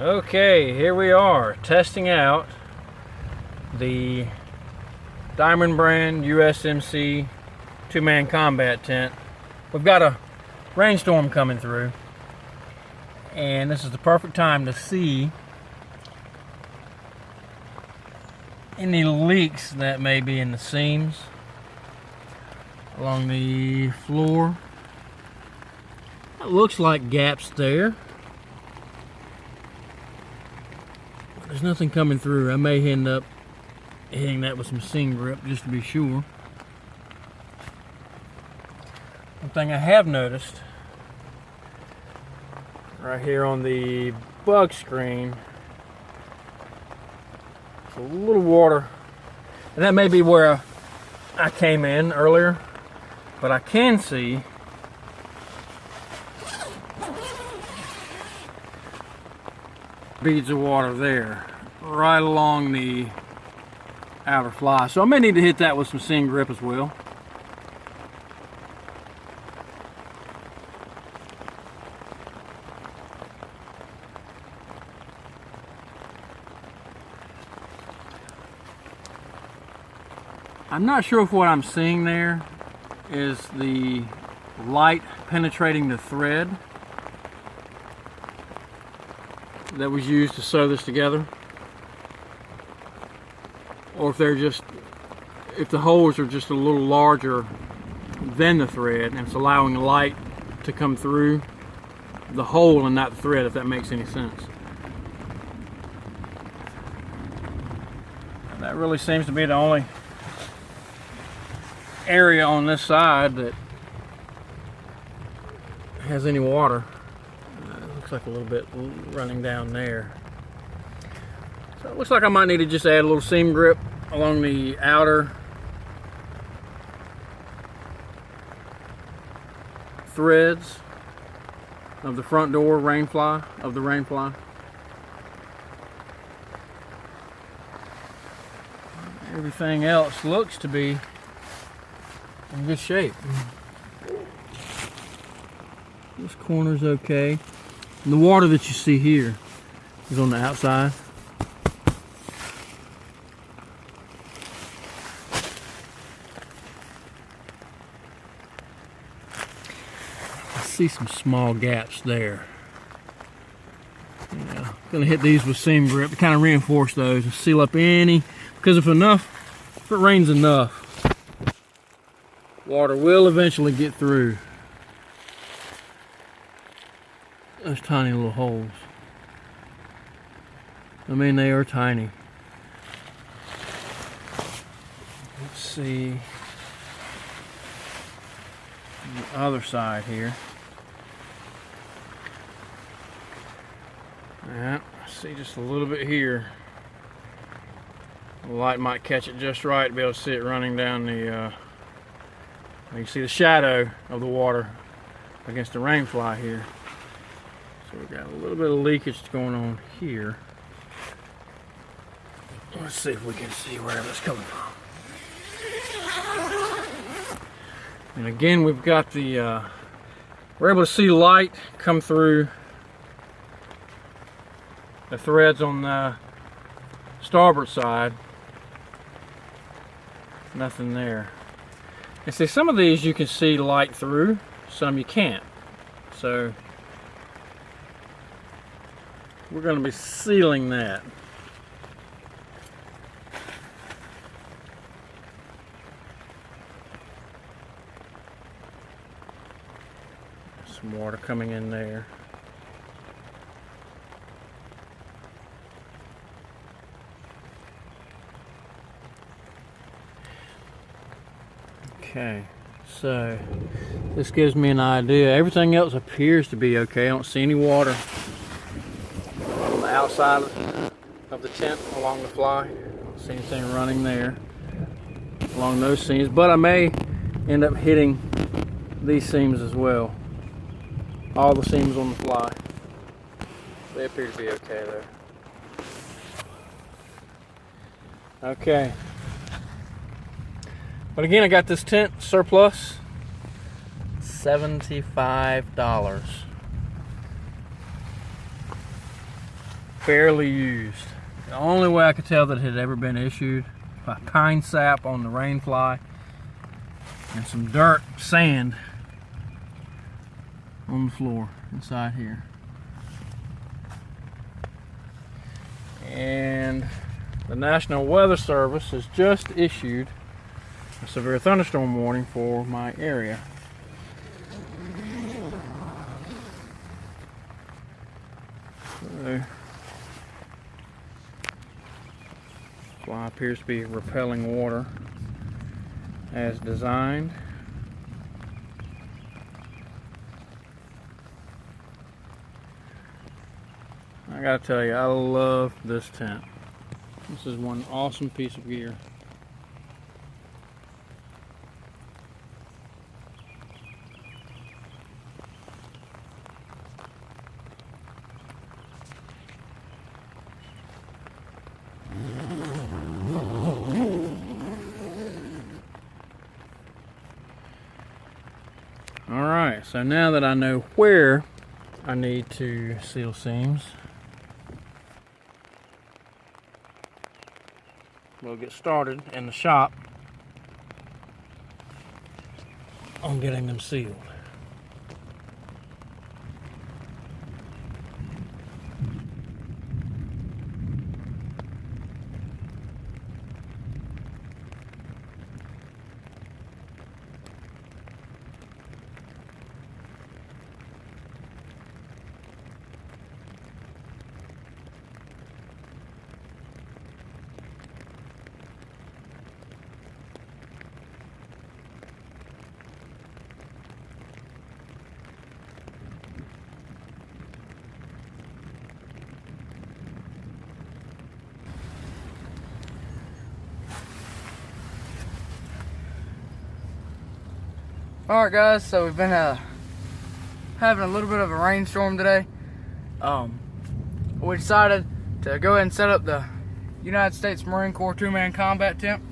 Okay, here we are testing out the Diamond brand USMC two-man combat tent. We've got a rainstorm coming through, and this is the perfect time to see any leaks that may be in the seams along the floor. It looks like gaps there. There's nothing coming through. I may end up hitting that with some seam grip just to be sure. One thing I have noticed right here on the bug screen, a little water, and that may be where I came in earlier, but I can see beads of water there right along the outer fly, so I may need to hit that with some seam grip as well. I'm not sure if what I'm seeing there is the light penetrating the thread that was used to sew this together, or if the holes are just a little larger than the thread and it's allowing light to come through the hole and not the thread, if that makes any sense. And that really seems to be the only area on this side that has any water. Looks like a little bit running down there. So it looks like I might need to just add a little seam grip along the outer threads of the front door rainfly. Everything else looks to be in good shape. This corner's okay. And the water that you see here is on the outside. I see some small gaps there. Yeah, I'm gonna hit these with seam grip to kind of reinforce those and seal up any, because if it rains enough, water will eventually get through those tiny little holes. I mean, they are tiny. Let's see on the other side here. Yeah, I see just a little bit here. The light might catch it just right to be able to see it running down the you can see the shadow of the water against the rainfly here. So we've got a little bit of leakage going on here. Let's see if we can see where that's coming from. And again, we've got the we're able to see light come through the threads on the starboard side. Nothing there. And see, some of these you can see light through, some you can't. So we're going to be sealing that. Some water coming in there. Okay, so this gives me an idea. Everything else appears to be okay. I don't see any water on the outside of the tent along the fly. I don't see anything running there along those seams, but I may end up hitting these seams as well. All the seams on the fly. They appear to be okay there. Okay. But again, I got this tent surplus, $75. barely used. The only way I could tell that it had ever been issued by pine sap on the rain fly and some dirt, sand on the floor inside here. And the National Weather Service has just issued a severe thunderstorm warning for my area. So, fly appears to be repelling water as designed. I gotta tell you, I love this tent. This is one awesome piece of gear. Alright, so now that I know where I need to seal seams, we'll get started in the shop on getting them sealed. Alright guys, so we've been having a little bit of a rainstorm today. We decided to go ahead and set up the United States Marine Corps 2-man combat tent.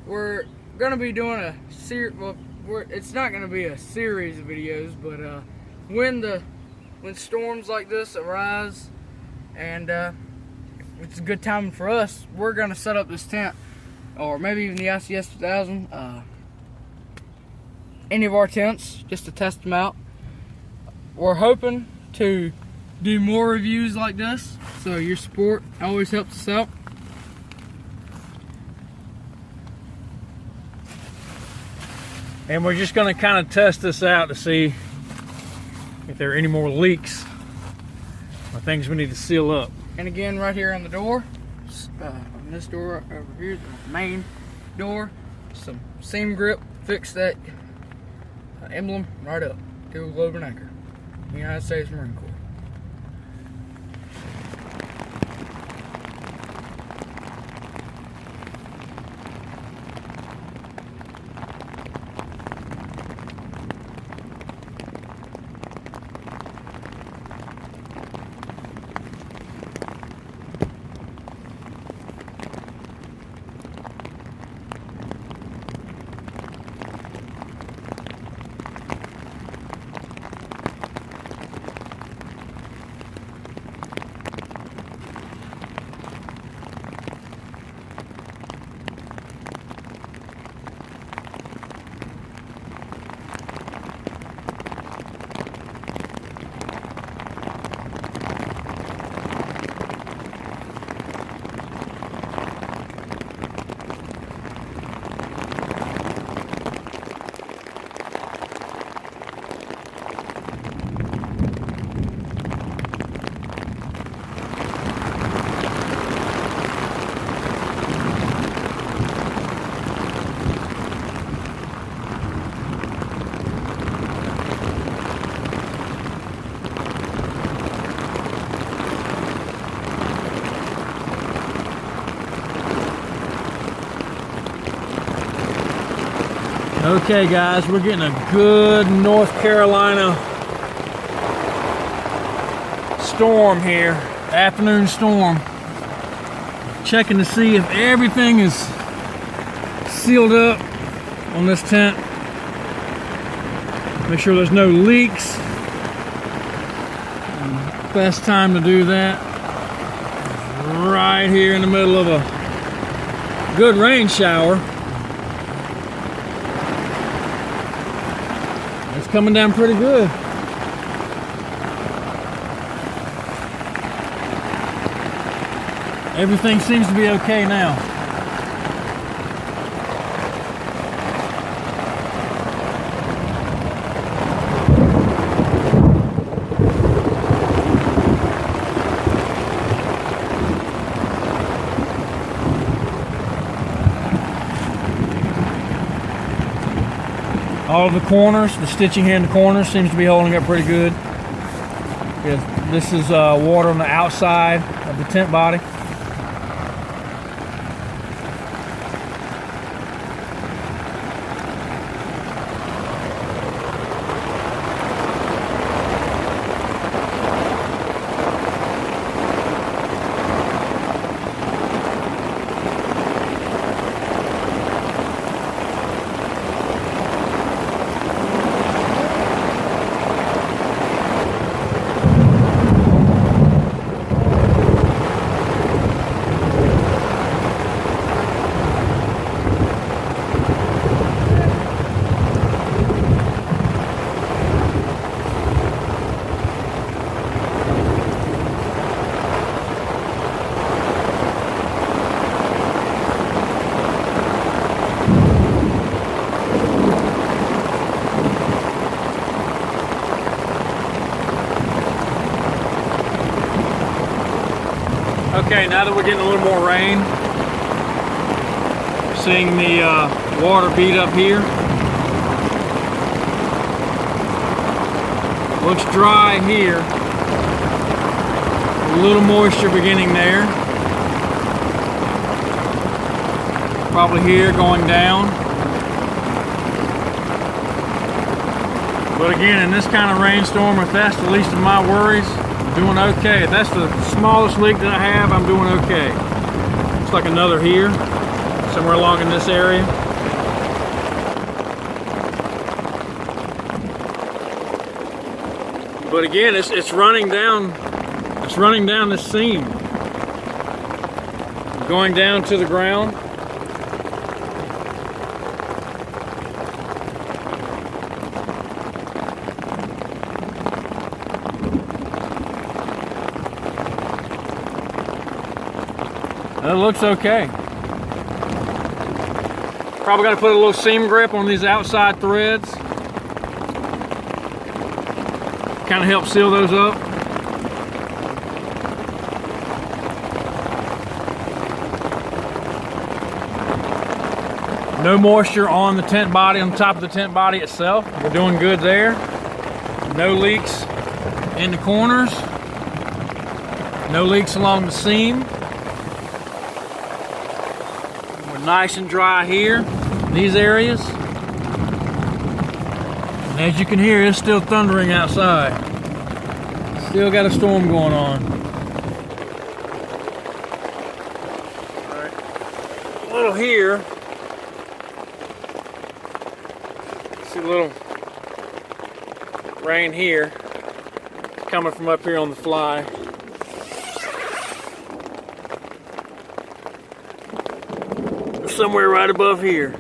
We're going to be doing a it's not going to be a series of videos, but when storms like this arise and it's a good time for us, we're going to set up this tent, or maybe even the ICS 2000, any of our tents, just to test them out. We're hoping to do more reviews like this, so your support always helps us out. And we're just going to kind of test this out to see if there are any more leaks or things we need to seal up. And again, right here on the door, on this door over here, the main door, some seam grip, fix that emblem right up to a globe and anchor. United States Marine Corps. Okay guys, we're getting a good North Carolina storm here, afternoon storm. Checking to see if everything is sealed up on this tent. Make sure there's no leaks. Best time to do that right here in the middle of a good rain shower. It's coming down pretty good. Everything seems to be okay now. All of the corners, the stitching here in the corners seems to be holding up pretty good. Yeah, this is water on the outside of the tent body. Okay, now that we're getting a little more rain, seeing the water bead up here. Looks dry here. A little moisture beginning there. Probably here going down. But again, in this kind of rainstorm, if that's the least of my worries, doing okay. If that's the smallest leak that I have, I'm doing okay. Looks like another here, somewhere along in this area. But again, it's running down. It's running down this seam, going down to the ground. It looks okay. Probably got to put a little seam grip on these outside threads. Kind of help seal those up. No moisture on the tent body, on the top of the tent body itself. We're doing good there. No leaks in the corners. No leaks along the seam. Nice and dry here, these areas. And as you can hear, it's still thundering outside. Still got a storm going on. All right. A little here. See a little rain here coming from up here on the fly. Somewhere right above here.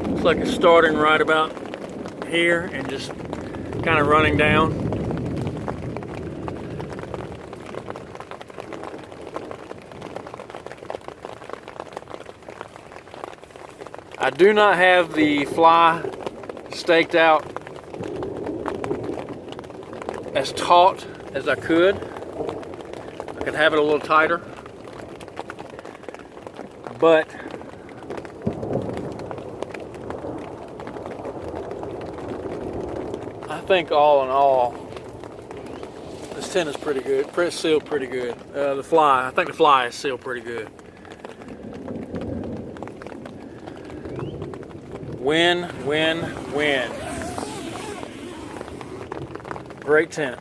Looks like it's starting right about here and just kind of running down. I do not have the fly staked out as taut as I could. I could have it a little tighter, but I think all in all, this tent is pretty good. It's sealed pretty good. The fly, I think the fly is sealed pretty good. Win, win, win. Great tent.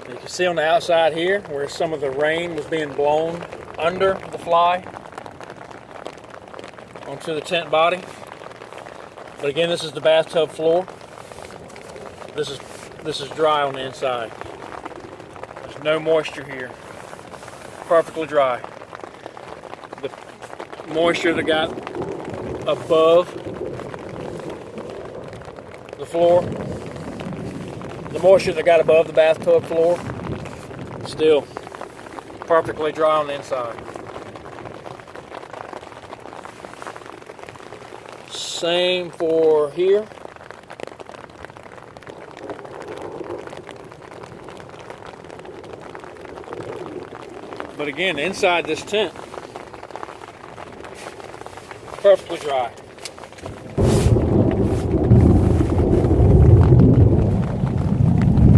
You can see on the outside here where some of the rain was being blown under the fly onto the tent body. But again, this is the bathtub floor. This is dry on the inside. There's no moisture here. Perfectly dry. The moisture that got above the floor, the moisture that got above the bathtub floor, still perfectly dry on the inside. Same for here. But again, inside this tent, perfectly dry.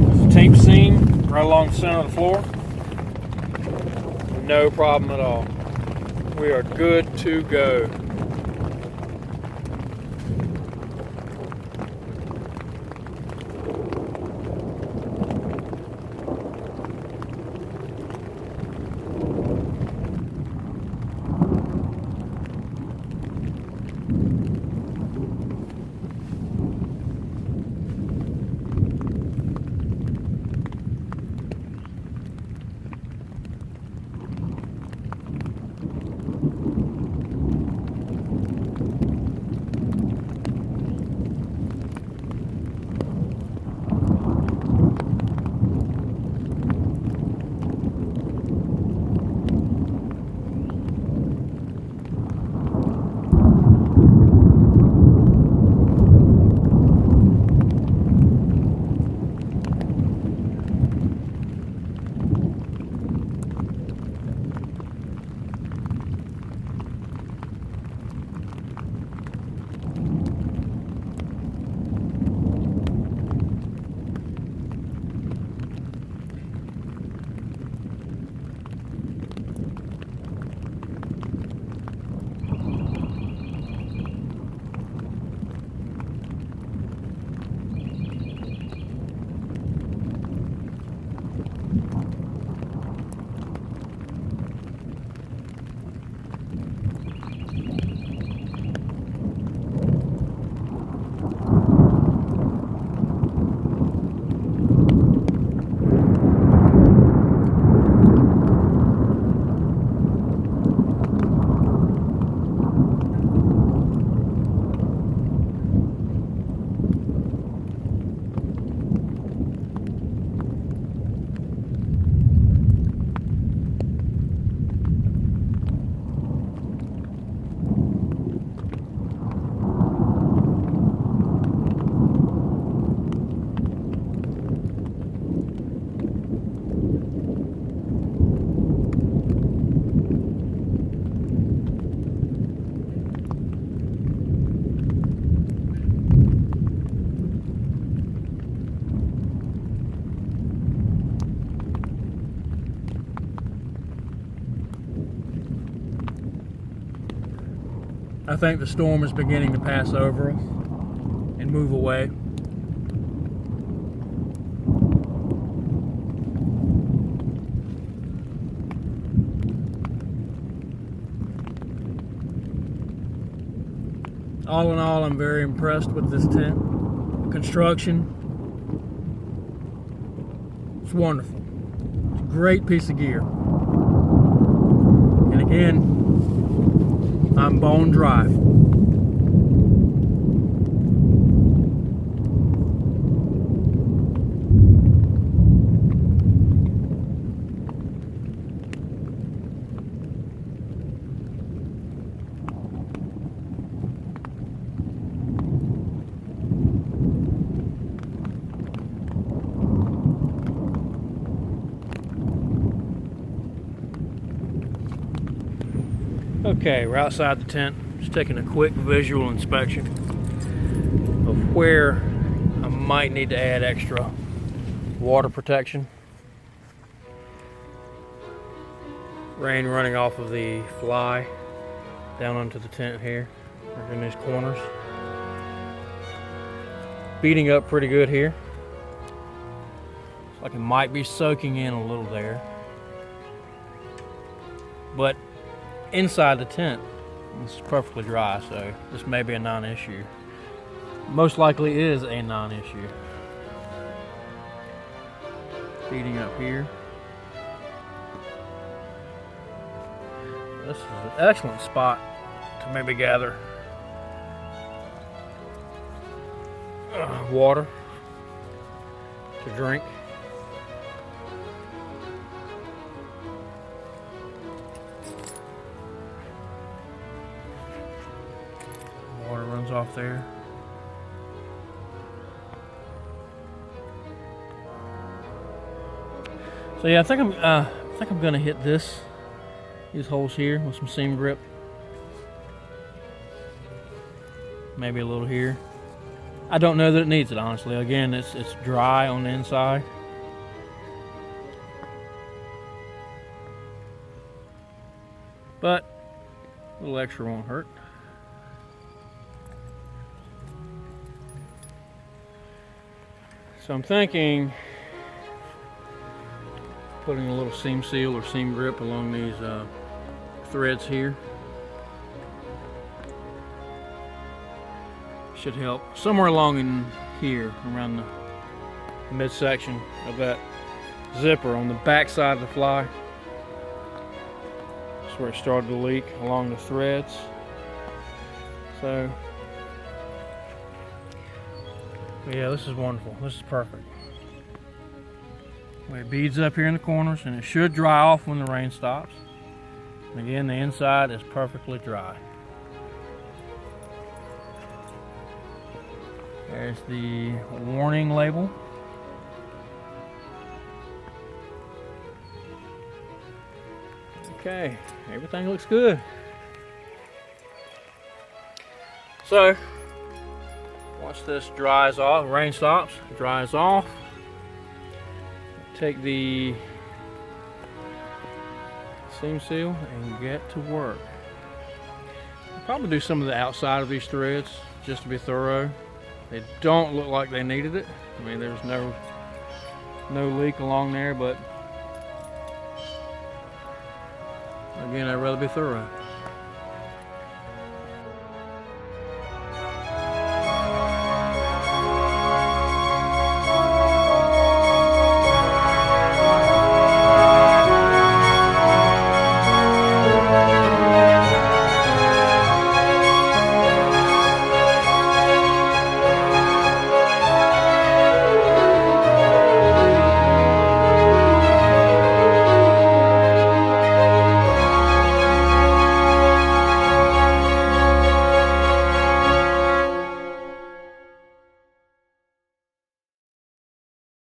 There's a tape seam right along the center of the floor. No problem at all. We are good to go. I think the storm is beginning to pass over us and move away. All in all, I'm very impressed with this tent. Construction, it's wonderful. It's a great piece of gear. And again, I'm bone dry. Okay, we're outside the tent, just taking a quick visual inspection of where I might need to add extra water protection. Rain running off of the fly down onto the tent here, right in these corners. Beating up pretty good here. Looks like it might be soaking in a little there. But inside the tent, it's perfectly dry, so this may be a non-issue. Most likely is a non-issue. Feeding up here. This is an excellent spot to maybe gather water to drink. Water runs off there. So yeah, I think I'm gonna hit these holes here with some seam grip. Maybe a little here. I don't know that it needs it, honestly. Again, it's dry on the inside. But a little extra won't hurt. So I'm thinking putting a little seam seal or seam grip along these threads here. Should help. Somewhere along in here, around the midsection of that zipper on the back side of the fly. That's where it started to leak, along the threads. So, yeah, this is wonderful. This is perfect. It beads up here in the corners, and it should dry off when the rain stops. And again, the inside is perfectly dry. There's the warning label. Okay, everything looks good. So, once this dries off, rain stops, dries off, take the seam seal and get to work. I'll probably do some of the outside of these threads just to be thorough. They don't look like they needed it. I mean, there's no leak along there, but again, I'd rather be thorough.